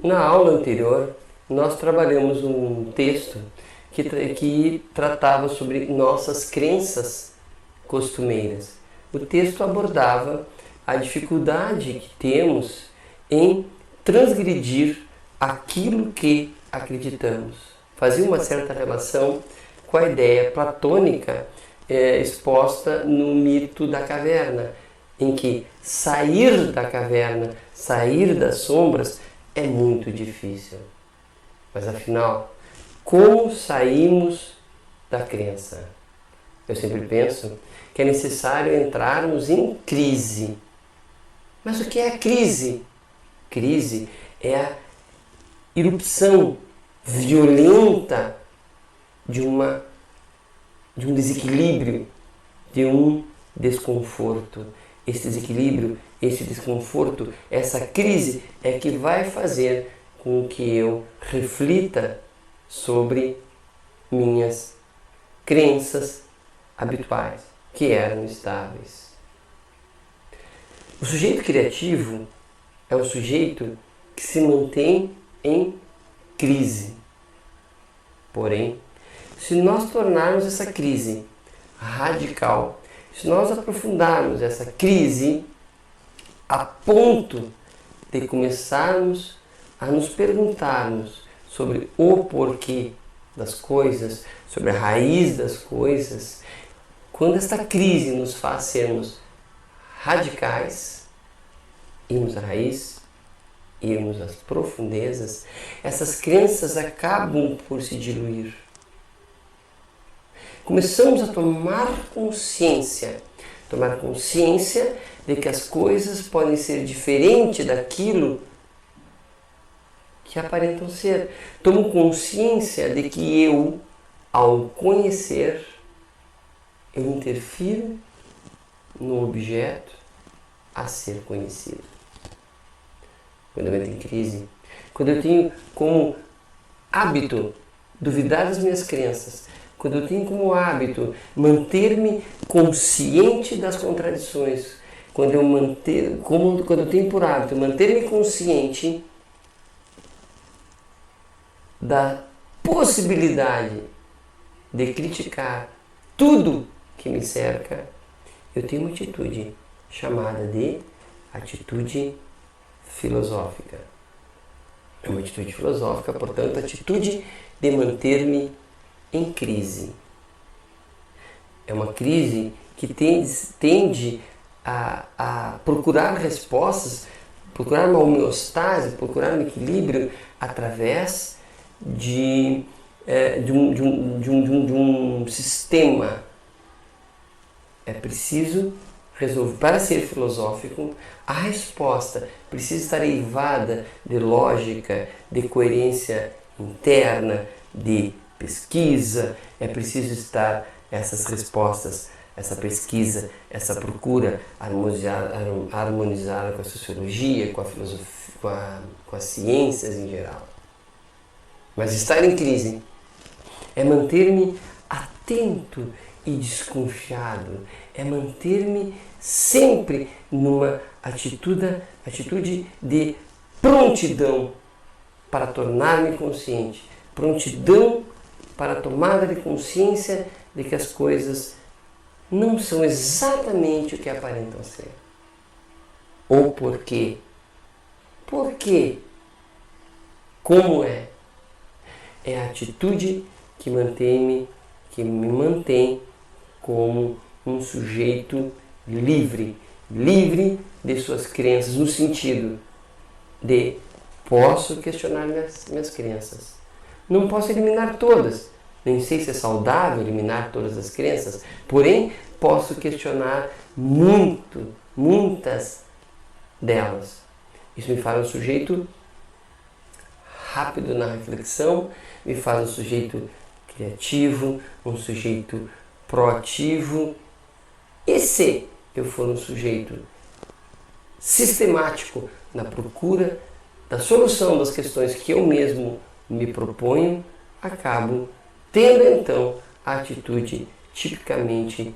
Na aula anterior, nós trabalhamos um texto que tratava sobre nossas crenças costumeiras. O texto abordava a dificuldade que temos em transgredir aquilo que acreditamos. Fazia uma certa relação com a ideia platônica exposta no mito da caverna, em que sair da caverna, sair das sombras, é muito difícil. Mas afinal, como saímos da crença? Eu sempre penso que é necessário entrarmos em crise. Mas o que é a crise? Crise é a irrupção violenta de um desequilíbrio, de um desconforto. Esse desequilíbrio, esse desconforto, essa crise é que vai fazer com que eu reflita sobre minhas crenças habituais, que eram estáveis. O sujeito criativo é o sujeito que se mantém em crise. Porém, se nós tornarmos essa crise radical, se nós aprofundarmos essa crise a ponto de começarmos a nos perguntarmos sobre o porquê das coisas, sobre a raiz das coisas, quando esta crise nos faz sermos radicais, irmos à raiz, irmos às profundezas, essas crenças acabam por se diluir. Começamos a tomar consciência de que as coisas podem ser diferentes daquilo que aparentam ser. Tomo consciência de que eu, ao conhecer, eu interfiro no objeto a ser conhecido. Quando eu entro em crise, quando eu tenho como hábito duvidar das minhas crenças, quando eu tenho como hábito manter-me consciente das contradições, quando eu tenho por hábito manter-me consciente da possibilidade de criticar tudo que me cerca, eu tenho uma atitude chamada de atitude filosófica. É uma atitude filosófica, portanto, a atitude de manter-me em crise. É uma crise que tende a procurar respostas, procurar uma homeostase, procurar um equilíbrio através de um sistema. É preciso resolver. Para ser filosófico, a resposta precisa estar eivada de lógica, de coerência interna, de pesquisa. É preciso estar essas respostas, essa pesquisa, essa procura harmonizada com a sociologia, com a filosofia, com as ciências em geral. Mas estar em crise é manter-me atento e desconfiado, é manter-me sempre numa atitude de prontidão para tornar-me consciente, prontidão para a tomada de consciência de que as coisas não são exatamente o que aparentam ser. Ou por quê? Por quê? Como é? É a atitude que me mantém como um sujeito livre de suas crenças, no sentido de posso questionar minhas crenças. Não posso eliminar todas, nem sei se é saudável eliminar todas as crenças, porém posso questionar muitas delas. Isso me faz um sujeito rápido na reflexão, me faz um sujeito criativo, um sujeito proativo. E se eu for um sujeito sistemático na procura da solução das questões que eu mesmo me proponho, acabo tendo então a atitude tipicamente